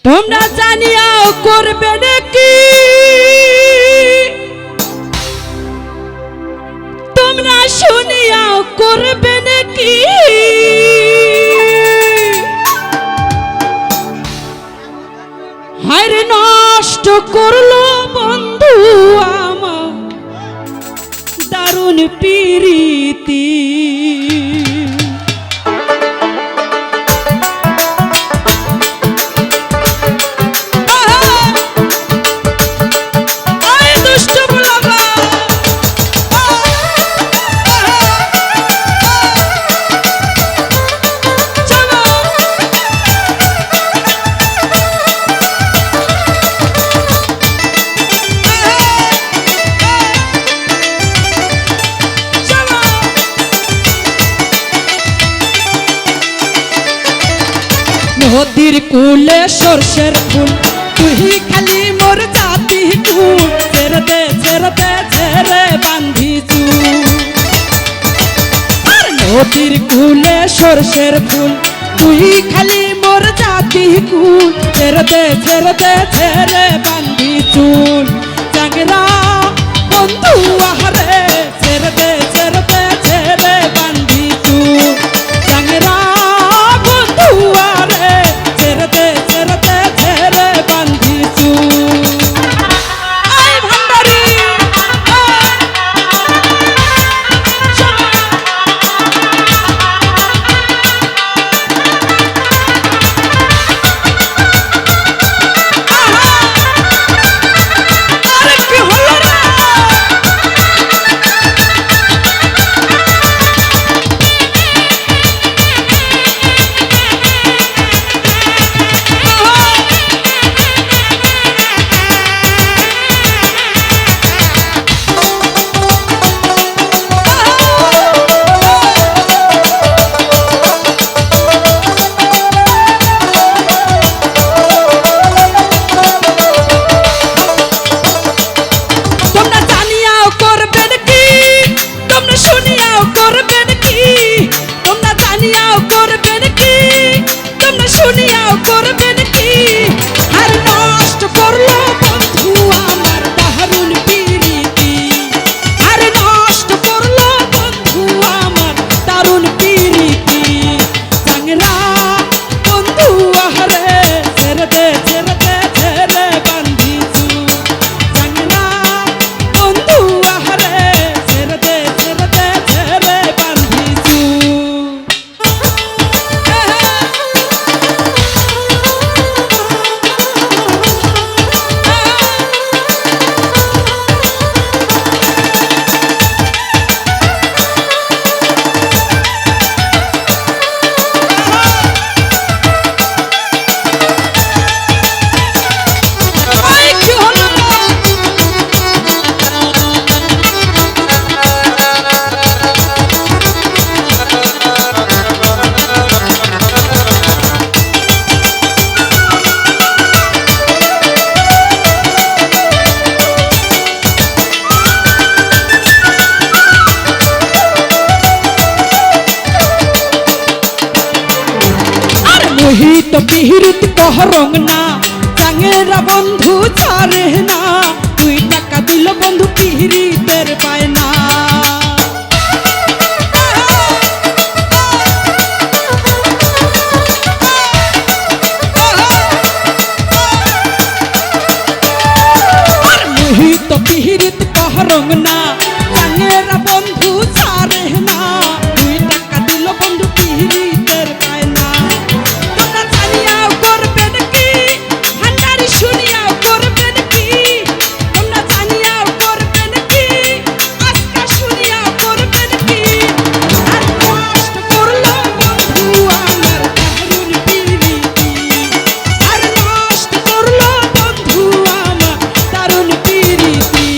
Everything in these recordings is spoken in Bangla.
তোমরা জানিয়াও করবে নাকি, তোমরা শুনিয়াও করবে নাকি, হায়রে নষ্ট করলো বন্ধু আমার দারুণ প্রীতি। নদীর কূলে সরষের ফুল, তুই খালি মোর জাতি কুল, ছেড়ে দে ছেড়ে দে ছেড়ে বান্ধি চুল। নদীর কূলে সরষের ফুল, তুই খালি মোর জাতি কুল, ছেড়ে দে ছেড়ে দে ছেড়ে বান্ধি চুল। চাংরা বন্ধু আহারে, ছেড়ে দে ছেড়ে দে ছেড়ে বান্ধি চুল। চাংরা বন্ধু আরে, ছেড়ে দে ছেড়ে দে ছেড়ে বান্ধি চুল। আয় ভান্ডারি আরে কি হলো রে? শুনিয়াও করবেন কি, আর নষ্ট করলো বন্ধু আমার দারুণ প্রীতি, আর নষ্ট করলো বন্ধু আমার দারুণ প্রীতি। চাংরা বন্ধু আহারে, ছেড়ে দে ছেড়ে দে ছেড়ে বান্ধি চুল। চাংরা বন্ধু আহারে, ছেড়ে দে ছেড়ে দে ছেড়ে বান্ধি চুল। মোহিত পিহিরিত কহরং না, চাঙেরা বন্ধু ছাড়ে না, 2 টাকা দিল বন্ধু পিহিরিতের বায়না। মোহিত পিহিরিত কহরং না, চাঙেরা বন্ধু ছাড়ে না, 2 টাকা দিল বন্ধু পিহিরিতের বায়না। শুনিয়াও করবেন কি, তোমরা জানিয়াও করবেন কি, আজকা শুনিয়াও করবেন কি, আর নষ্ট করলো বন্ধু আমার দারুণ প্রীতি, আর নষ্ট করলো বন্ধু আমার দারুণ প্রীতি।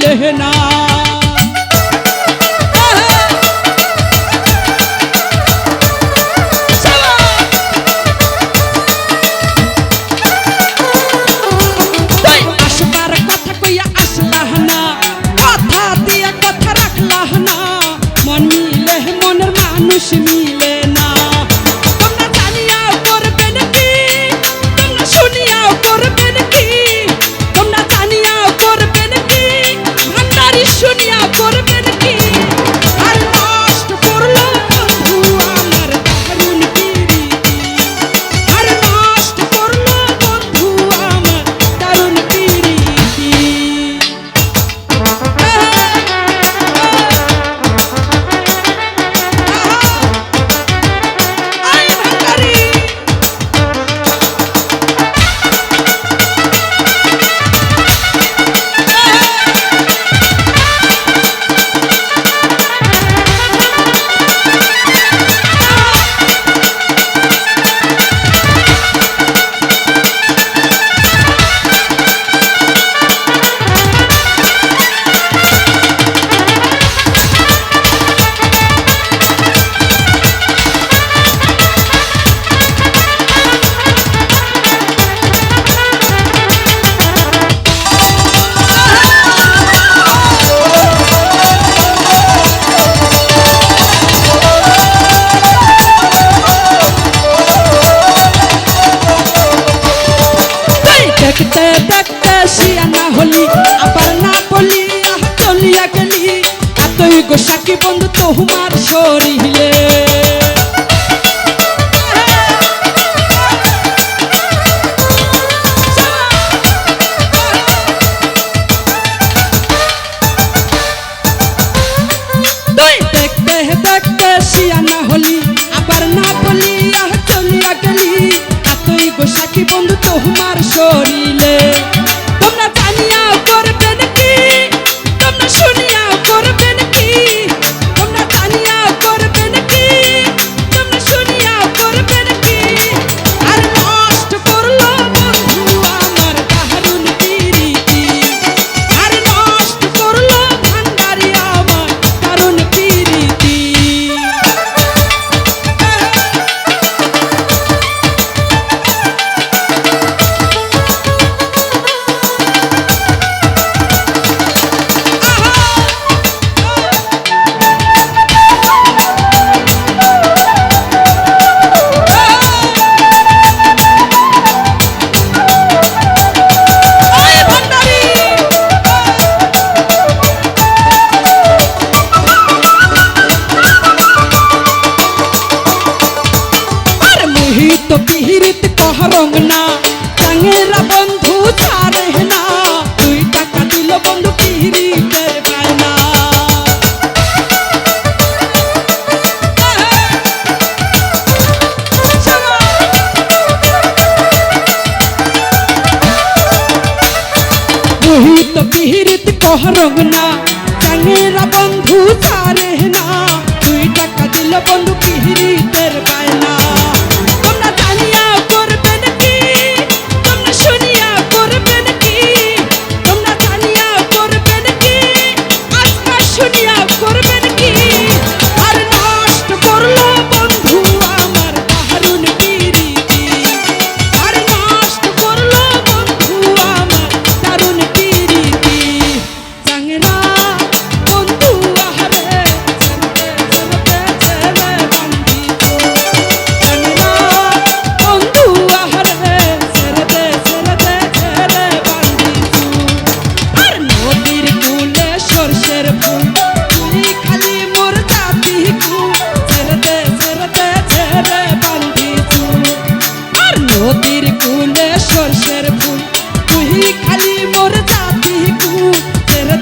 মিলে না। আসবার কথা কইয়া আসলাহ না, কথা দিয়া কথা রাখলাহ না, মন মিলে মনের মানুষ মিলে না। তোমরা জানিয়াও করবেন কি, তোমরা শুনিয়াও করবেন কি, তোমরা জানিয়াও করবেন কি, ভান্ডারি শুনিয়াও করবেন কি। আর নষ্ট করলো বন্ধু আমার দারুণ পিরিতি, আর নষ্ট করলো বন্ধু আমার দারুণ পিরিতি। আয় ভান্ডারি দেখতে দেখতে শিয়ানা হলি, আবার না বলিয়া চলিয়া গেলি, এতই গোসাকি বন্ধু তোমার শরীরে। দেখতে দেখতে শিয়ানা হলি, আবার না বলিয়া চলিয়া গেলি, এতই গোসাকি বন্ধু তোমার শরীরে। তোমরা জানিয়াও করবেন কি, তোমরা শুনিয়াও করবেন কি, তোমরা জানিয়াও করবেন কি, তোমরা শুনিয়াও করবেন কি। আর নষ্ট করলো বন্ধু আমার দারুণ পিরিতি, আর নষ্ট করলো ভান্ডারি আমার দারুণ পিরিতি। তো পিহিরিত কহরং না, চাঙেরা বন্ধু ছাড়ে না, 2 টাকা দিল বন্ধু পিহিরিতের বায়না। মোহিত পিহিরিত কহরং না, চাঙেরা বন্ধু ছাড়ে না, 2 টাকা দিল বন্ধু পিহিরিতের বায়না। তোমরা জানিয়াও করবেন কি, তোমরা শুনিয়াও করবেন কি, তোমরা জানিয়াও করবেন কি, আজকা শুনিয়াও করবেন কি। আর নষ্ট করলো বন্ধু আমার দারুণ পিরিতি, আর নষ্ট করলো বন্ধু আমার দারুণ পিরিতি। চাঙেরা বন্ধু আহারে ছেড়ে ছেড়ে বান্দি, চাঙেরা বন্ধু আহারে ছেড়ে ছেড়ে বান্দি। আর নদীর কূলে সরষের ফুল, তুই খালি মোর জাতি কুল, ছেড়ে ছেড়ে বান্দি। আর নদীর কূলে সরষের ফুল, তুই খালি মোর জাতি কুল, ছেড়ে